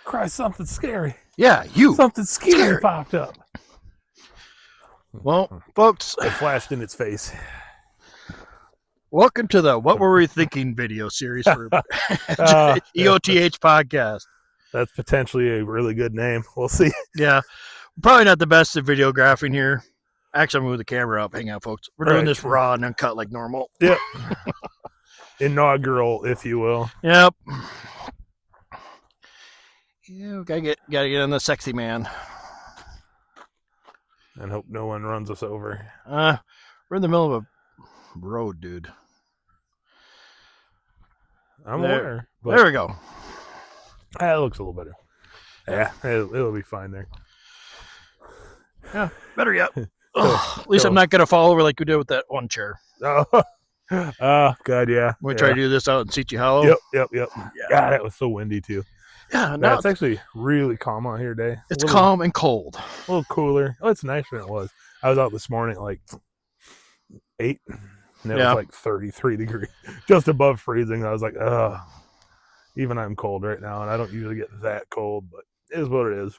Christ, something scary. Yeah, you. Something scary popped up. Well, folks, It flashed in its face. welcome to the What Were We Thinking video series for EOTH podcast. That's potentially a really good name. We'll see. Yeah, probably not the best at videographing here. Actually, I'm moving the camera up. Hang on, folks. We're doing this raw and uncut like normal. Yep. Inaugural, if you will. Yep. Yeah, we gotta get on the sexy man. And hope no one runs us over. We're in the middle of a road, dude. I'm aware. There we go. That looks a little better. Yeah, it'll be fine there. Yeah, better yet. At least I'm not gonna fall over like we did with that one chair. Oh, God, yeah. We try to do this out in Seachy Hollow. Yep. Yeah, that was so windy too. Yeah, no, it's actually really calm out here today. It's calm and cold. A little cooler. Oh, it's nicer than it was. I was out this morning at like 8, and it was like 33 degrees, just above freezing. I was like, ugh. Even I'm cold right now, and I don't usually get that cold, but it is what it is.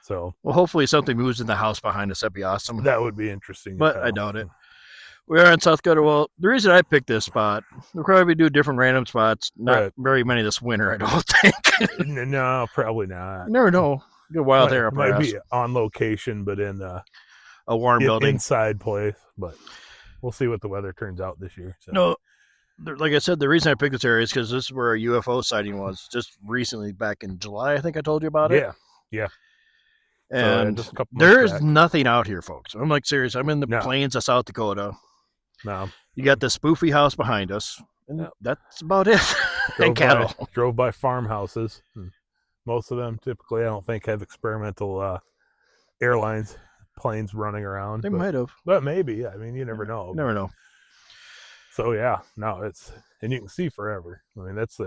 So, well, hopefully something moves in the house behind us. That'd be awesome. That would be interesting. But I doubt it. We are in South Dakota. Well, the reason I picked this spot, we'll probably do different random spots. Not very many this winter, I don't think. No, probably not. You never know. Get wild hair up might be on location, but in a warm building, inside place. But we'll see what the weather turns out this year. So. No, like I said, the reason I picked this area is because this is where a UFO sighting was just recently, back in July. I think I told you about it. Yeah. And so, there is nothing out here, folks. I'm like serious. I'm in the plains of South Dakota. No. You got the spoofy house behind us, and that's about it. And cattle. Drove by farmhouses. Most of them typically, I don't think, have experimental airlines, planes running around. They might have. But maybe. I mean, you never know. Never know. So, and you can see forever. I mean, that's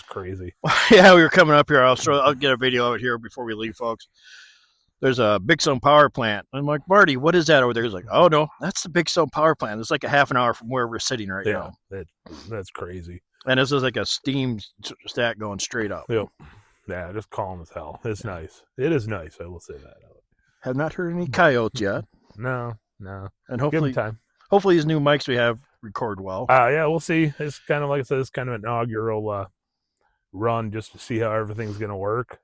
crazy. Yeah, we were coming up here. I'll get a video of it here before we leave, folks. There's a Big Stone Power Plant. I'm like, Marty, what is that over there? He's like, oh, no, that's the Big Stone Power Plant. It's like a half an hour from where we're sitting right now. That's crazy. And this is like a steam stack going straight up. Yep. Yeah, just calm as hell. It's nice. It is nice. I will say that. Have not heard any coyotes yet. No. And hopefully, give them time. Hopefully these new mics we have record well. Yeah, we'll see. It's kind of like I said, it's kind of an inaugural run just to see how everything's going to work.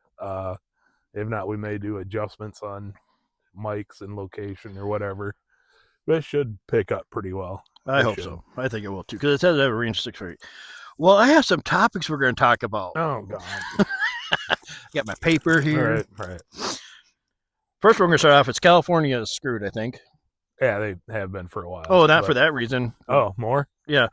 If not, we may do adjustments on mics and location or whatever. But it should pick up pretty well. I hope so. I think it will too, because it says I have a range 6 Well, I have some topics we're going to talk about. Oh, God. I got my paper here. Right. First, we're going to start off. It's California is screwed, I think. Yeah, they have been for a while. Oh, not for that reason. Oh, more? Yeah.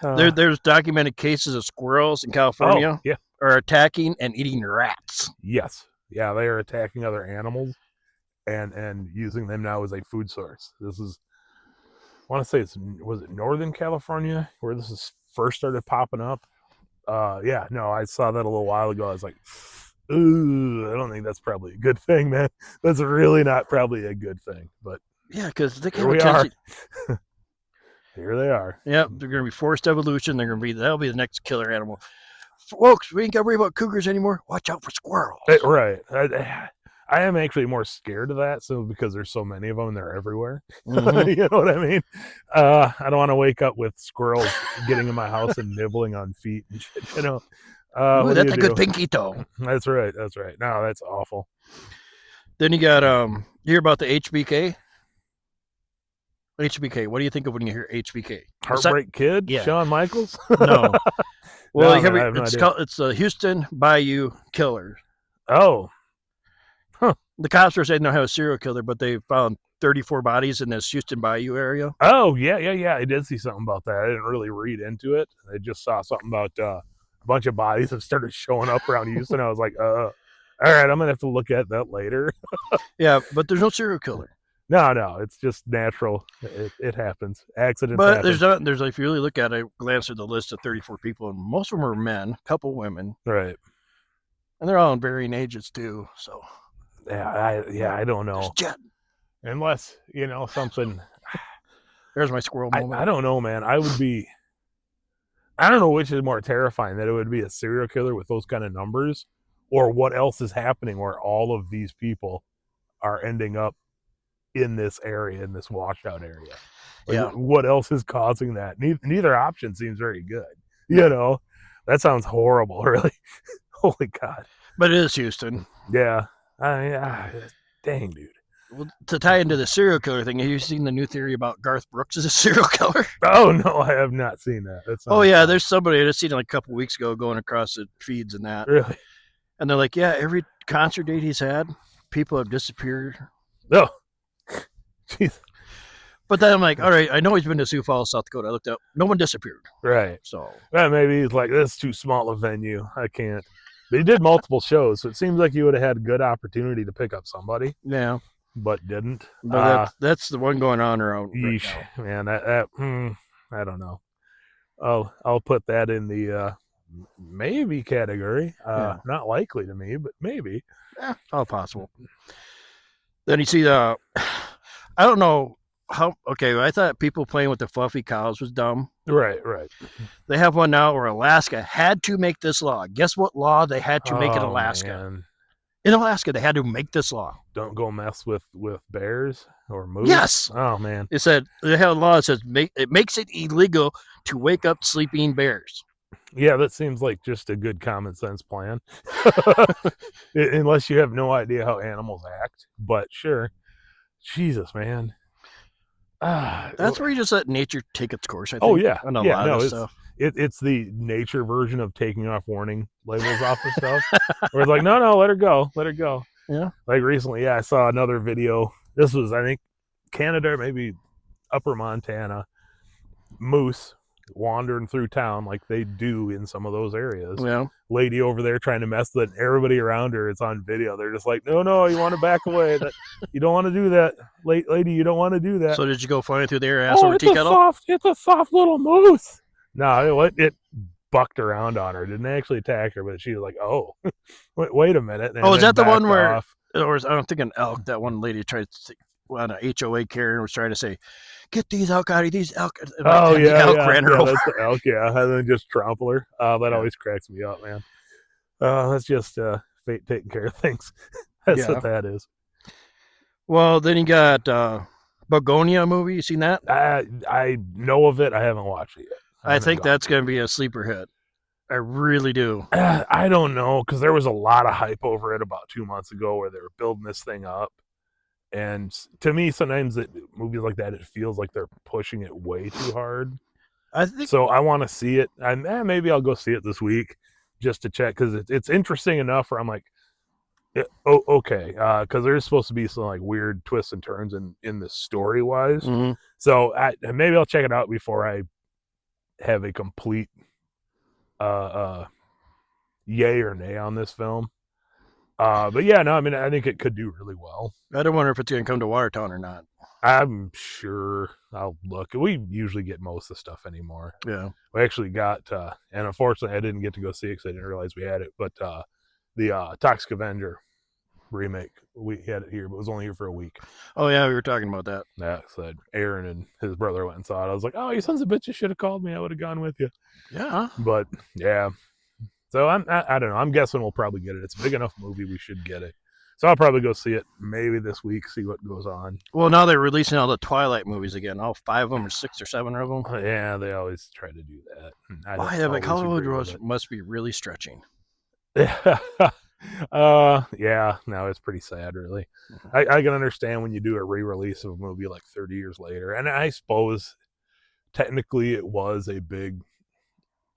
There's documented cases of squirrels in California are attacking and eating rats. Yes. Yeah, they are attacking other animals and using them now as a food source. This is, I want to say was it Northern California where this is first started popping up? I saw that a little while ago. I was like, ooh, I don't think that's probably a good thing, man. That's really not probably a good thing. But yeah, because they here we are. Here they are. Yep, they're going to be forced evolution. That'll be the next killer animal. Folks, we ain't got to worry about cougars anymore. Watch out for squirrels. Right. I am actually more scared of that, because there's so many of them and they're everywhere. Mm-hmm. You know what I mean? I don't want to wake up with squirrels getting in my house and nibbling on feet and shit, you know. Ooh, that's a good pinky toe. That's right. No, that's awful. Then you got, you hear about the HBK? HBK. What do you think of when you hear HBK? Heartbreak Kid? Yeah. Shawn Michaels? No. Well, no, it's the Houston Bayou Killer. Oh. Huh. The cops were saying they don't have a serial killer, but they found 34 bodies in this Houston Bayou area. Oh, yeah. I did see something about that. I didn't really read into it. I just saw something about a bunch of bodies that started showing up around Houston. I was like, all right, I'm going to have to look at that later. Yeah, but there's no serial killer. No, it's just natural. It happens. Accidents but happen. There's if you really look at it, glance at the list of 34 people, and most of them are men, a couple women. Right. And they're all in varying ages too, so. I don't know. Unless, something. There's my squirrel moment. I don't know, man. I don't know which is more terrifying, that it would be a serial killer with those kind of numbers, or what else is happening where all of these people are ending up in this area, in this washout area. Like, Yeah. what else is causing that? Neither option seems very good. You know, that sounds horrible, really. Holy God. But it is Houston. Yeah. Dang, dude. Well, to tie into the serial killer thing, have you seen the new theory about Garth Brooks as a serial killer? Oh, no, I have not seen that. Oh, yeah, there's somebody I just seen it like a couple weeks ago going across the feeds and that. Really? And they're like, yeah, every concert date he's had, people have disappeared. No. Jeez. But then I'm like, all right, I know he's been to Sioux Falls, South Dakota. I looked up, no one disappeared. Right. So well, maybe he's like, this is too small a venue. I can't. But he did multiple shows, so it seems like he would have had a good opportunity to pick up somebody, yeah, but didn't. but that's the one going on around. Right Yeesh, now. man, I don't know. I'll put that in the maybe category. Yeah. Not likely to me, but maybe. Yeah, all possible. Then you see the, I don't know how. Okay, I thought people playing with the fluffy cows was dumb. Right. They have one now where Alaska had to make this law. Guess what law they had to make in Alaska? Man. In Alaska, they had to make this law. Don't go mess with bears or moose. Yes. Oh man. It said they have a law that says it makes it illegal to wake up sleeping bears. Yeah, that seems like just a good common sense plan. Unless you have no idea how animals act. But sure. Jesus, man. That's where you just let nature take its course, I think. Oh, yeah. On a Yeah, lot of no, stuff. It's the nature version of taking off warning labels off of stuff. Where it's like, no, let her go. Let her go. Yeah. Like recently, I saw another video. This was, I think, Canada, maybe upper Montana. Moose wandering through town like they do in some of those areas. Yeah. Lady over there trying to mess with it. Everybody around her, it's on video. They're just like, no, you want to back away. That you don't want to do that. Lady, you don't want to do that. So did you go flying through the air ass over tea kettle? It's a soft little moose. No, it bucked around on her. Didn't actually attack her, but she was like, oh, wait a minute. And is that the one where, off. or I don't think an elk, that one lady tried to, on a HOA Karen was trying to say, get these elk out of these elk. Oh, and yeah. The elk ran her over. That's the elk, yeah. And then just trample her. That always cracks me up, man. That's just fate taking care of things. That's what that is. Well, then you got Begonia movie. You seen that? I know of it. I haven't watched it yet. I think that's going to be a sleeper hit. I really do. I don't know, because there was a lot of hype over it about 2 months ago where they were building this thing up. And to me, sometimes movies like that, it feels like they're pushing it way too hard. I think so. I want to see it. And maybe I'll go see it this week just to check, because it's interesting enough where I'm like, okay, because there's supposed to be some like weird twists and turns in the story wise. Mm-hmm. So maybe I'll check it out before I have a complete yay or nay on this film. But yeah, no, I mean, I think it could do really well. I don't wonder if it's going to come to Watertown or not. I'm sure I'll look. We usually get most of the stuff anymore. Yeah. We actually got, and unfortunately I didn't get to go see it because I didn't realize we had it, but the Toxic Avenger remake, we had it here, but it was only here for a week. Oh, yeah, we were talking about that. Yeah, so Aaron and his brother went and saw it. I was like, oh, you sons of bitches should have called me. I would have gone with you. Yeah. But, yeah. So I don't know. I'm guessing we'll probably get it. It's a big enough movie. We should get it. So I'll probably go see it maybe this week, see what goes on. Well, now they're releasing all the Twilight movies again. All 5 of them or 6 or 7 of them. Yeah, they always try to do that. Why? Like Hollywood must be really stretching. Yeah, no, it's pretty sad, really. I can understand when you do a re-release of a movie like 30 years later, and I suppose technically it was a big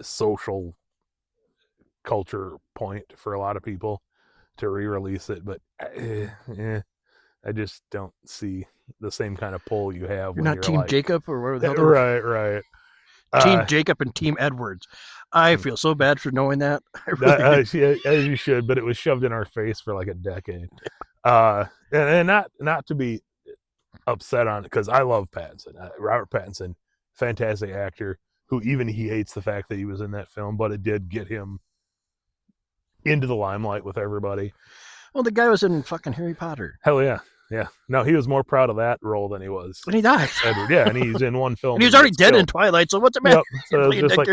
social culture point for a lot of people to re-release it, but I just don't see the same kind of pull you have. You're not Team like, Jacob or whatever the hell. Right. Team Jacob and Team Edwards. I feel so bad for knowing that. As you should, but it was shoved in our face for like a decade. And not to be upset on it, because I love Pattinson. Robert Pattinson, fantastic actor, who even he hates the fact that he was in that film, but it did get him into the limelight with everybody. Well, the guy was in fucking Harry Potter. Hell yeah. Yeah. No, he was more proud of that role than he was. When he died. Edward. Yeah, and he's in one film. And he was already dead in Twilight, so what's the matter? Yep. So it's just like,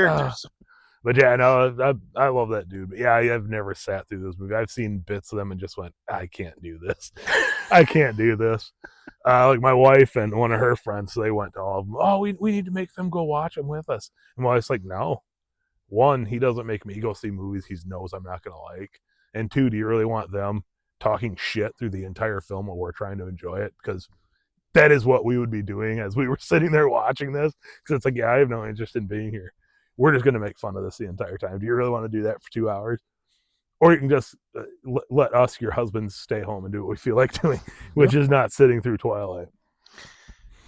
But yeah, no, I love that dude. But yeah, I've never sat through those movies. I've seen bits of them and just went, I can't do this. I can't do this. Like my wife and one of her friends, they went to all of them. Oh, we need to make them go watch them with us. And my wife's like, no. One, he doesn't make me go see movies he knows I'm not going to like. And two, do you really want them talking shit through the entire film while we're trying to enjoy it? Because that is what we would be doing as we were sitting there watching this. Because it's like, yeah, I have no interest in being here. We're just going to make fun of this the entire time. Do you really want to do that for 2 hours? Or you can just let us, your husbands, stay home and do what we feel like doing, which is not sitting through Twilight.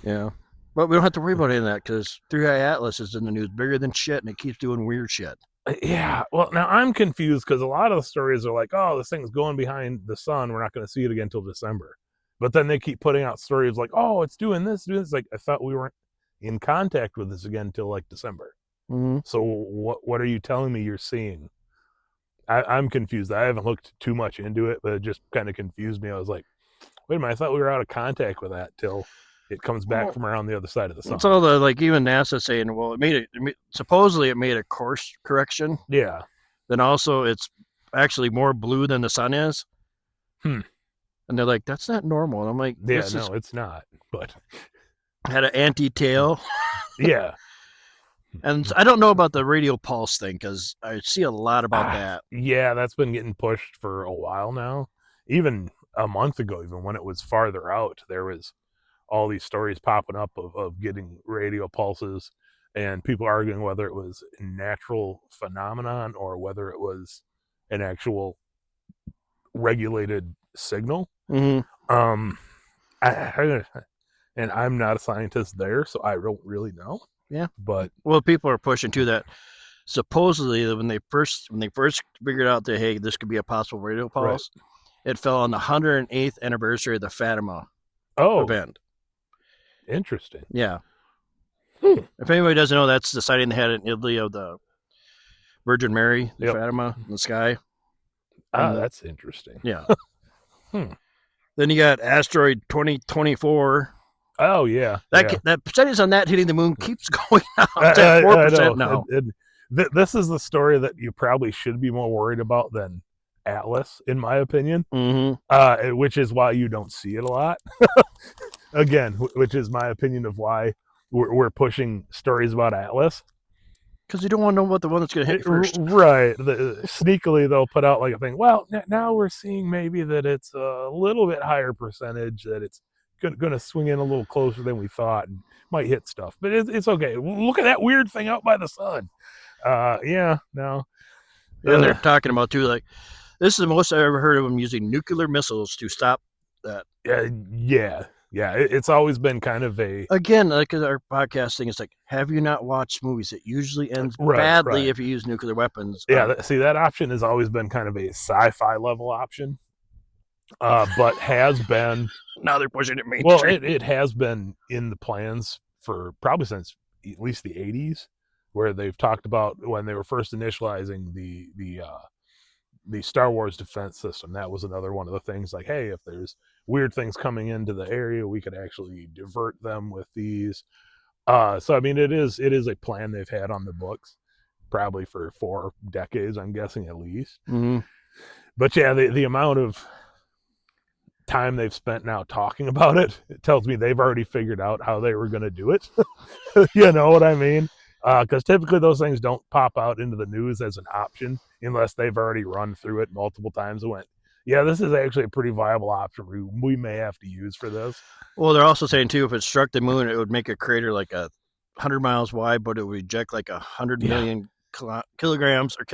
Yeah. But we don't have to worry about any of that because Three Eye Atlas is in the news bigger than shit and it keeps doing weird shit. Yeah. Well, now I'm confused because a lot of the stories are like, oh, this thing's going behind the sun. We're not going to see it again until December. But then they keep putting out stories like, oh, it's doing this, doing this. Like, I thought we weren't in contact with this again until like December. Mm-hmm. So what are you telling me you're seeing? I'm confused. I haven't looked too much into it, but it just kind of confused me. I was like, wait a minute, I thought we were out of contact with that till it comes back from around the other side of the sun. It's all the, like, even NASA saying, well, supposedly it made a course correction. Yeah. Then also it's actually more blue than the sun is. And they're like, that's not normal. And I'm like, yeah, no, it's not. But had an anti-tail. Yeah. And I don't know about the radio pulse thing because I see a lot about that. Yeah, that's been getting pushed for a while now. Even a month ago, even when it was farther out, there was all these stories popping up of getting radio pulses and people arguing whether it was a natural phenomenon or whether it was an actual regulated signal. Mm-hmm. And I'm not a scientist there, so I don't really know. Yeah, but well, people are pushing to that. Supposedly, when they first figured out that, hey, this could be a possible radio pulse, it fell on the 108th anniversary of the Fatima event. Interesting. Yeah. If anybody doesn't know, that's the sighting they had in Italy of the Virgin Mary, the Fatima in the sky. That's interesting. Yeah. Then you got asteroid 2024. Oh yeah, that percentage on that hitting the moon keeps going up. It's at 4% now. This is the story that you probably should be more worried about than Atlas, in my opinion. Mm-hmm. Which is why you don't see it a lot. Again, which is my opinion of why we're pushing stories about Atlas. Because you don't want to know what the one that's going to hit first. Right. Sneakily, they'll put out like a thing. Well, now we're seeing maybe that it's a little bit higher percentage, that it's going to swing in a little closer than we thought and might hit stuff. But it's okay. Look at that weird thing out by the sun. Yeah, no. And they're talking about, too, like, this is the most I've ever heard of them using nuclear missiles to stop that. Yeah. It's always been kind of a... Again, like our podcast thing, it's like, have you not watched movies? It usually ends badly if you use nuclear weapons. Yeah, see, that option has always been kind of a sci-fi level option. But has been... Now they're pushing it mainstream. Well, it has been in the plans for probably since at least the 80s, where they've talked about when they were first initializing the Star Wars defense system. That was another one of the things, like, hey, if there's weird things coming into the area, we could actually divert them with these. So I mean, it is a plan they've had on the books probably for 4 decades, I'm guessing, at least. Mm-hmm. But yeah, the amount of time they've spent now talking about it tells me they've already figured out how they were going to do it. You know what I mean? Because typically those things don't pop out into the news as an option unless they've already run through it multiple times and went, yeah, this is actually a pretty viable option we may have to use for this. Well, they're also saying, too, if it struck the moon, it would make a crater like 100 miles wide, but it would eject like 100 million kilograms or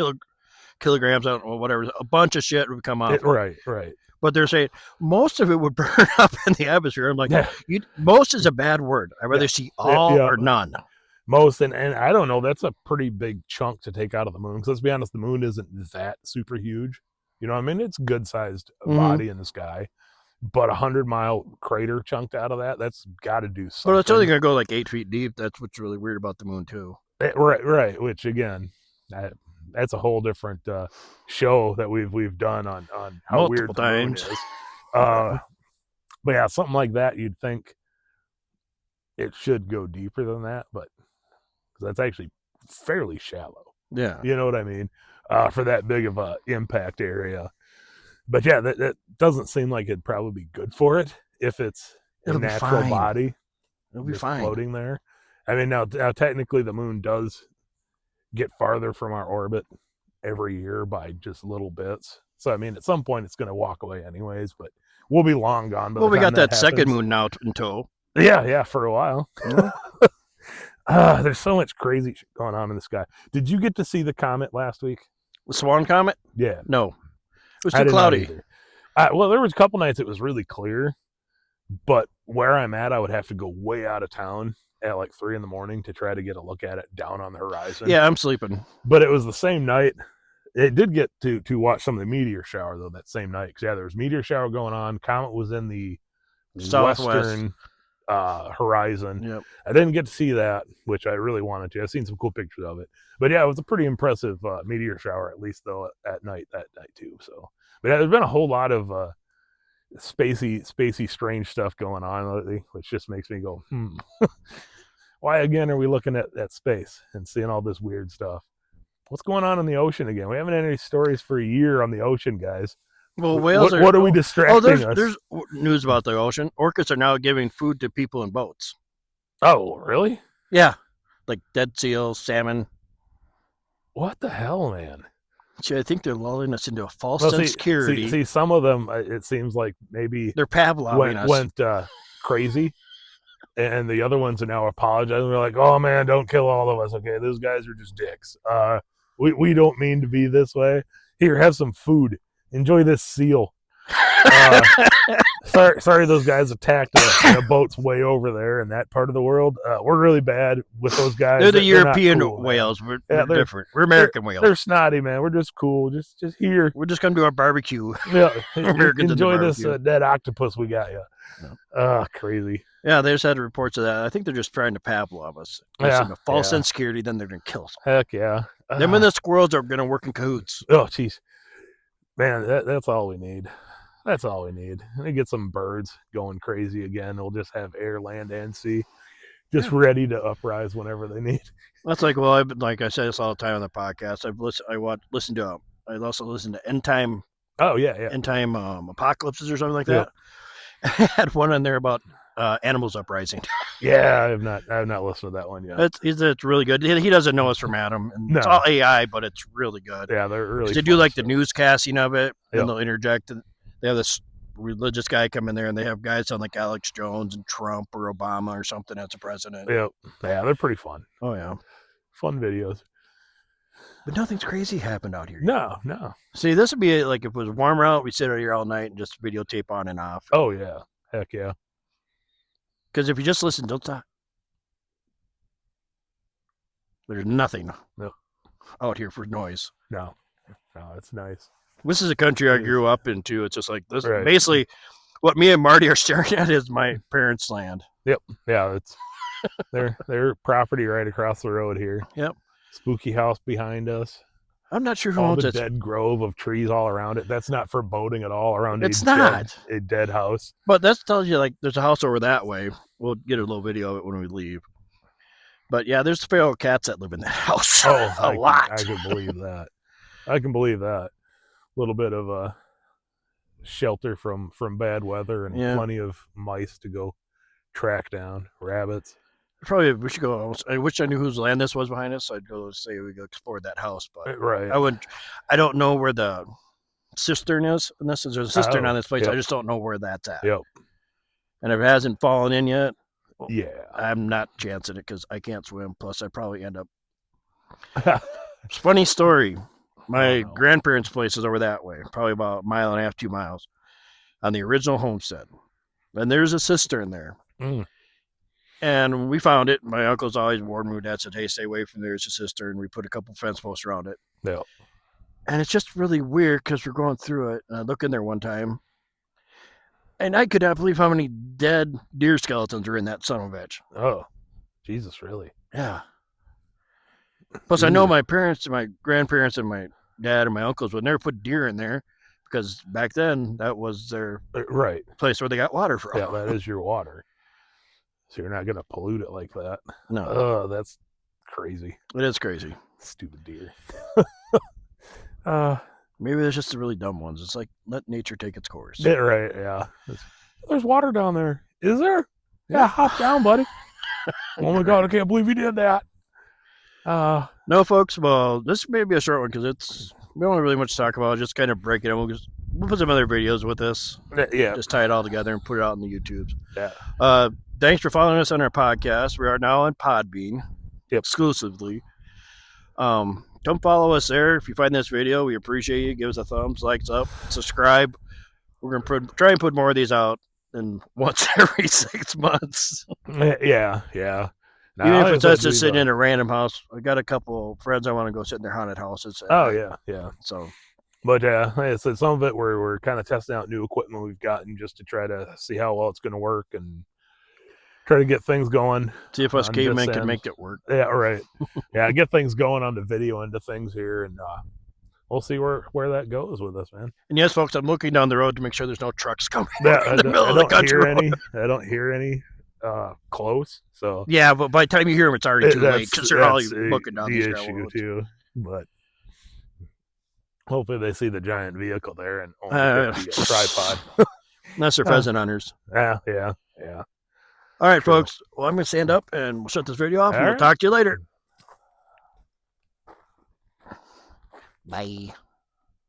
kilograms, I don't know, whatever. A bunch of shit would come off. Right. But they're saying most of it would burn up in the atmosphere. I'm like, most is a bad word. I'd rather see all or none. Most, and I don't know, that's a pretty big chunk to take out of the moon. Because let's be honest, the moon isn't that super huge. You know what I mean? It's a good-sized body in the sky. But 100-mile crater chunked out of that's got to do something. But it's only going to go like 8 feet deep. That's what's really weird about the moon, too. Right. Which, again, that's a whole different show that we've done on how multiple weird the moon is. But yeah, something like that, you'd think it should go deeper than that, but that's actually fairly shallow. Yeah. You know what I mean? For that big of a impact area. But yeah, that doesn't seem like it'd probably be good for it if it's a It'll be natural fine. body It'll be just fine. floating there. I mean, now technically the moon does get farther from our orbit every year by just little bits. So I mean, at some point it's going to walk away anyways. But we'll be long gone. By Well, the we time got that second happens. moon now in tow. Yeah, for a while. Mhm. There's so much crazy shit going on in the sky. Did you get to see the comet last week? The Swan Comet? Yeah, No. It was I too did not cloudy. either. Well, there was a couple nights it was really clear, but where I'm at, I would have to go way out of town at like 3 a.m. to try to get a look at it down on the horizon. Yeah, I'm sleeping. But it was the same night. It did get to watch some of the meteor shower though that same night. 'Cause yeah, there was meteor shower going on. Comet was in the Southwest. western horizon. Yep. I didn't get to see that, which I really wanted to. I've seen some cool pictures of it. But yeah, it was a pretty impressive meteor shower, at least though at night that night too. So, but yeah, there's been a whole lot of spacey, strange stuff going on lately, which just makes me go, why again are we looking at space and seeing all this weird stuff? What's going on in the ocean again? We haven't had any stories for a year on the ocean, guys. Well, whales what are we distracting us? There's news about the ocean. Orcas are now giving food to people in boats. Oh, really? Yeah. Like dead seals, salmon. What the hell, man? See, I think they're lulling us into a false Well, sense of security. see, some of them, it seems like maybe They're Pavloving us. went crazy, and the other ones are now apologizing. We're like, oh man, don't kill all of us. Okay, those guys are just dicks. We don't mean to be this way. Here, have some food. Enjoy this seal. Sorry, those guys attacked a boat's way over there in that part of the world. We're really bad with those guys. They're the European cool, whales. We're they're different. We're American whales. They're snotty, man. We're just cool. Just here. We're just gonna do our barbecue. Yeah, Americans enjoy this barbecue. dead octopus we got you. Yeah. Crazy. Yeah, they just had reports of that. I think they're just trying to Pavlov us. Yeah, A false sense of security, then they're gonna kill us. Heck yeah. Them and the squirrels are gonna work in cahoots. Oh, jeez. Man, that's all we need. That's all we need. And get some birds going crazy again. We'll just have air, land, and sea just ready to uprise whenever they need. That's like, well, like I say this all the time on the podcast. I also listen to End Time Apocalypses or something like that. I had one on there about animals uprising. Yeah, I have not listened to that one yet. It's really good. He doesn't know us from Adam. And No. It's all AI, but it's really good. Yeah, they're really. They do like the newscasting of it, Yep. and they'll interject. They have this religious guy come in there, and they have guys on like Alex Jones and Trump or Obama or something as a president. Yeah, they're pretty fun. Oh yeah, Fun videos. but nothing's crazy happened out here. No. See, this would be like if it was warmer out, we sit out here all night and just videotape on and off. Oh yeah, heck yeah. Because if you just listen, don't stop. There's nothing out here for noise. No, it's nice. This is a country I grew up into. It's just like this. Right. Basically, what me and Marty are staring at is my parents' land. Yep. Yeah, it's their property right across the road here. Yep. Spooky house behind us. I'm not sure who All owns the it. dead grove of trees all around it. That's not foreboding at all around It's not. a dead house. But that tells you, like, there's a house over that way. We'll get a little video of it when we leave. But yeah, there's feral cats that live in that house. Oh, lot. I can believe that. I can believe that. A little bit of a shelter from bad weather and plenty of mice to go track down. Rabbits. Probably we should go. I wish I knew whose land this was behind us. So I'd go say we go explore that house, but Right. I don't know where the cistern is. And there's a cistern on this place. Yep. I just don't know where that's at. Yep. And if it hasn't fallen in yet, Yeah. I'm not chancing it because I can't swim. Plus, I probably end up. It's a funny story. My grandparents' place is over that way, probably about 1.5 miles, 2 miles, on the original homestead. And there's a cistern there. Mm. And we found it. My uncle's always warned me. Dad said, "Hey, stay away from there. It's a cistern." We put a couple fence posts around it. Yeah. And it's just really weird because we're going through it. And I look in there one time, and I could not believe how many dead deer skeletons are in that son of a bitch. Oh, Jesus, really? Yeah. Plus, I know my parents and my grandparents and my dad and my uncles would never put deer in there because back then that was their Right. place where they got water from. Yeah, that is your water. So you're not going to pollute it like that. No, Oh, that's crazy. it is crazy. Stupid deer. Maybe there's just the really dumb ones. It's like let nature take its course. Yeah, right. Yeah. There's water down there. Is there? Yeah, hop down, buddy. Oh my god, I can't believe you did that. No, folks. Well, this may be a short one because we don't have really much to talk about. Just kind of break it down. We'll put some other videos with this. Yeah. Just tie it all together and put it out on the YouTubes. Yeah. Thanks for following us on our podcast. We are now on Podbean exclusively. Come follow us there. If you find this video, we appreciate you. Give us a thumbs, likes up, subscribe. We're gonna try and put more of these out than once every 6 months. Yeah. Yeah. Even if it's us just sitting in a random house. I got a couple friends I want to go sit in their haunted houses. Oh yeah, yeah. So, but yeah, like I said, some of it we're kind of testing out new equipment we've gotten just to try to see how well it's going to work and try to get things going. See if us cavemen can make it work. Yeah, right. Yeah, get things going on the video end of things here, and we'll see where that goes with us, man. And yes, folks, I'm looking down the road to make sure there's no trucks coming. Yeah, I don't hear any close. So yeah, but by the time you hear them, it's already too late because they're all looking down the these issue too. But hopefully they see the giant vehicle there and only be a tripod. That's their pheasant hunters. Yeah. All right, folks. Well, I'm going to stand up and we'll shut this video off, and we'll talk to you later. Bye.